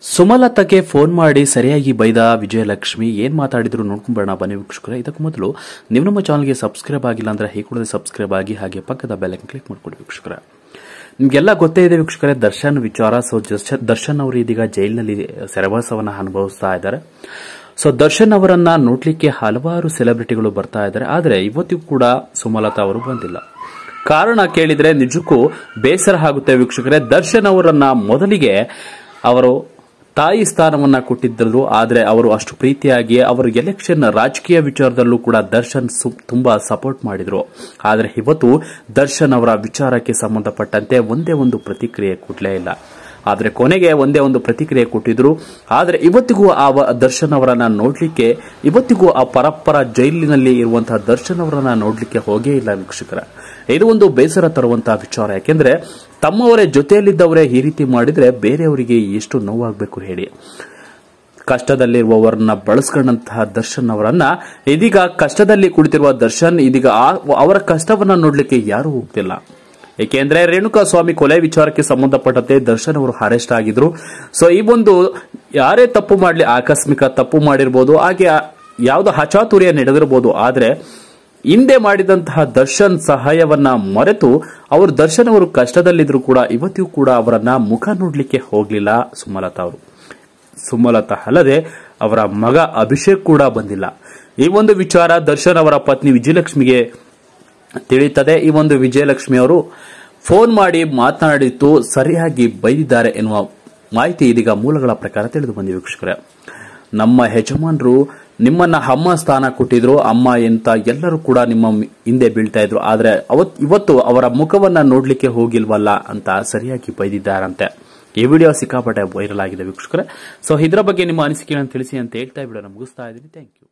ಸುಮಲತಾಗೆ phone ಮಾಡಿ ಸರಿಯಾಗಿ ಬೈದ ವಿಜಯಲಕ್ಷ್ಮಿ ಏನ್ ಮಾತಾಡಿದ್ರು ನೋಡ್ಕೊಂಡ್ಬರೋಣ ಬನ್ನಿ ವೀಕ್ಷಕರೇ. ಇದಕ್ಕೂ ಮೊದಲು ನೀವು ನಮ್ಮ ಚಾನಲ್ಗೆ ಸಬ್ಸ್ಕ್ರೈಬ್ ಆಗಿಲ್ಲ ಅಂದ್ರೆ ಹೇಗೆ ಕೂಡ ಸಬ್ಸ್ಕ್ರೈಬ್ ಆಗಿ ಹಾಗೆ ಪಕ್ಕದ ಬೆಲ್ ಐಕಾನ್ ಕ್ಲಿಕ್ ಮಾಡ್ಕೊಳ್ಳಿ ವೀಕ್ಷಕರೇ. ನಿಮ್ಗೆಲ್ಲ ಗೊತ್ತೇ ಇದೆ ವೀಕ್ಷಕರೇ ದರ್ಶನ್ ವಿಚಾರ. ದರ್ಶನ್ ಅವರು ಇದೀಗ ಜೈಲಿನಲ್ಲಿ ಸೆರೆವಾಸವನ್ನ ಅನುಭವಿಸ್ತಾ ಇದ್ದಾರೆ. ದರ್ಶನ್ ಅವರನ್ನ ನೋಡ್ಲಿಕ್ಕೆ ಹಲವಾರು ಸೆಲೆಬ್ರಿಟಿಗಳು ಬರ್ತಾ ಇದ್ದಾರೆ. ಆದ್ರೆ ಇವತ್ತಿಗೂ ಕೂಡ ಸುಮಲತಾ ಅವರು ಬಂದಿಲ್ಲ. ಕಾರಣ ಕೇಳಿದ್ರೆ ನಿಜಕ್ಕೂ ಬೇಸರ ಆಗುತ್ತೆ ವೀಕ್ಷಕರೇ. ದರ್ಶನ್ ಅವರನ್ನ ಮೊದಲಿಗೆ ಅವರು ತಾಯಿ ಸ್ಥಾನವನ್ನ ಕೊಟ್ಟಿದ್ದರು. ಆದ್ರೆ ಅವರು ಅಷ್ಟು ಪ್ರೀತಿಯಾಗಿ ಅವರು ಎಲೆಕ್ಷನ್ ರಾಜಕೀಯ ವಿಚಾರದಲ್ಲೂ ಕೂಡ ದರ್ಶನ್ ತುಂಬಾ ಸಪೋರ್ಟ್ ಮಾಡಿದ್ರು. ಆದ್ರೆ ಇವತ್ತು ದರ್ಶನ್ ಅವರ ವಿಚಾರಕ್ಕೆ ಸಂಬಂಧಪಟ್ಟಂತೆ ಒಂದೇ ಒಂದು ಪ್ರತಿಕ್ರಿಯೆ ಕೊಡ್ಲೇ ಇಲ್ಲ. ಆದ್ರೆ ಕೊನೆಗೆ ಒಂದೇ ಒಂದು ಪ್ರತಿಕ್ರಿಯೆ ಕೊಟ್ಟಿದ್ರು. ಆದ್ರೆ ಇವತ್ತಿಗೂ ಆ ದರ್ಶನ್ ಅವರನ್ನ ನೋಡ್ಲಿಕ್ಕೆ, ಇವತ್ತಿಗೂ ಆ ಪರಪ್ಪರ ಜೈಲಿನಲ್ಲಿ ಇರುವಂತಹ ದರ್ಶನ್ ಅವರನ್ನ ನೋಡ್ಲಿಕ್ಕೆ ಹೋಗೇ ಇಲ್ಲ ವೀಕ್ಷಕರ. ಇದು ಒಂದು ಬೇಸರ ತರುವಂತಹ ವಿಚಾರ. ಯಾಕೆಂದ್ರೆ ತಮ್ಮವರೇ ಜೊತೆಯಲ್ಲಿದ್ದವರೇ ಈ ರೀತಿ ಮಾಡಿದ್ರೆ ಬೇರೆಯವರಿಗೆ ಎಷ್ಟು ನೋವಾಗಬೇಕು ಹೇಳಿ. ಕಷ್ಟದಲ್ಲಿರುವವರನ್ನ ಬಳಸ್ಕೊಂಡಂತಹ ದರ್ಶನ್ ಅವರನ್ನ ಇದೀಗ ಕಷ್ಟದಲ್ಲಿ ಕುಳಿತಿರುವ ದರ್ಶನ್ ಇದೀಗ ಅವರ ಕಷ್ಟವನ್ನ ನೋಡ್ಲಿಕ್ಕೆ ಯಾರು ಹೋಗ್ತಿಲ್ಲ. ಏಕೆಂದ್ರೆ ರೇಣುಕಾ ಸ್ವಾಮಿ ಕೊಲೆ ವಿಚಾರಕ್ಕೆ ಸಂಬಂಧಪಟ್ಟಂತೆ ದರ್ಶನ್ ಅವರು ಅರೆಸ್ಟ್ ಆಗಿದ್ರು. ಈ ಒಂದು ಯಾರೇ ತಪ್ಪು ಮಾಡಲಿ, ಆಕಸ್ಮಿಕ ತಪ್ಪು ಮಾಡಿರಬಹುದು, ಹಾಗೆ ಯಾವುದೋ ಹಚಾತುರ್ಯ ನಡೆದಿರಬಹುದು. ಆದ್ರೆ ಹಿಂದೆ ಮಾಡಿದಂತಹ ದರ್ಶನ್ ಸಹಾಯವನ್ನ ಮರೆತು ಅವರು ದರ್ಶನ್ ಅವರು ಕಷ್ಟದಲ್ಲಿದ್ರು ಕೂಡ ಇವತ್ತಿಗೂ ಕೂಡ ಅವರನ್ನ ಮುಖ ನೋಡ್ಲಿಕ್ಕೆ ಹೋಗ್ಲಿಲ್ಲ ಸುಮಲತಾ ಅವರು. ಸುಮಲತಾ ಅಲ್ಲದೆ ಅವರ ಮಗ ಅಭಿಷೇಕ್ ಕೂಡ ಬಂದಿಲ್ಲ. ಈ ಒಂದು ವಿಚಾರ ದರ್ಶನ್ ಅವರ ಪತ್ನಿ ವಿಜಯಲಕ್ಷ್ಮಿಗೆ ತಿಳಿಯುತ್ತದೆ. ಈ ಒಂದು ವಿಜಯಲಕ್ಷ್ಮಿ ಅವರು ಫೋನ್ ಮಾಡಿ ಮಾತನಾಡಿದ್ದು ಸರಿಯಾಗಿ ಬೈದಿದ್ದಾರೆ ಎನ್ನುವ ಮಾಹಿತಿ ಇದೀಗ ಮೂಲಗಳ ಪ್ರಕಾರ ತಿಳಿದು ಬಂದಿದೆ ವೀಕ್ಷಕರೇ. ನಮ್ಮ ಯಜಮಾನರು ನಿಮ್ಮನ್ನ ಅಮ್ಮ ಸ್ಥಾನ ಕೊಟ್ಟಿದ್ರು, ಅಮ್ಮ ಎಂತ ಎಲ್ಲರೂ ಕೂಡ ನಿಮ್ಮ ಹಿಂದೆ ಬೀಳ್ತಾ ಇದ್ರು. ಆದ್ರೆ ಇವತ್ತು ಅವರ ಮುಖವನ್ನ ನೋಡ್ಲಿಕ್ಕೆ ಹೋಗಿಲ್ವಲ್ಲ ಅಂತ ಸರಿಯಾಗಿ ಬೈದಿದ್ದಾರಂತೆ. ಈ ವಿಡಿಯೋ ಸಿಕ್ಕಾಪಟ್ಟೆ ವೈರಲ್ ಆಗಿದೆ ವೀಕ್ಷಕರೇ. ಇದರ ಬಗ್ಗೆ ನಿಮ್ಮ ಅನಿಸಿಕೆಗಳನ್ನು ತಿಳಿಸಿ ಅಂತ ಹೇಳ್ತಾ ವಿಡಿಯೋನ ಮುಗಿಸ್ತಾ ಇದ್ದೀನಿ. Thank you.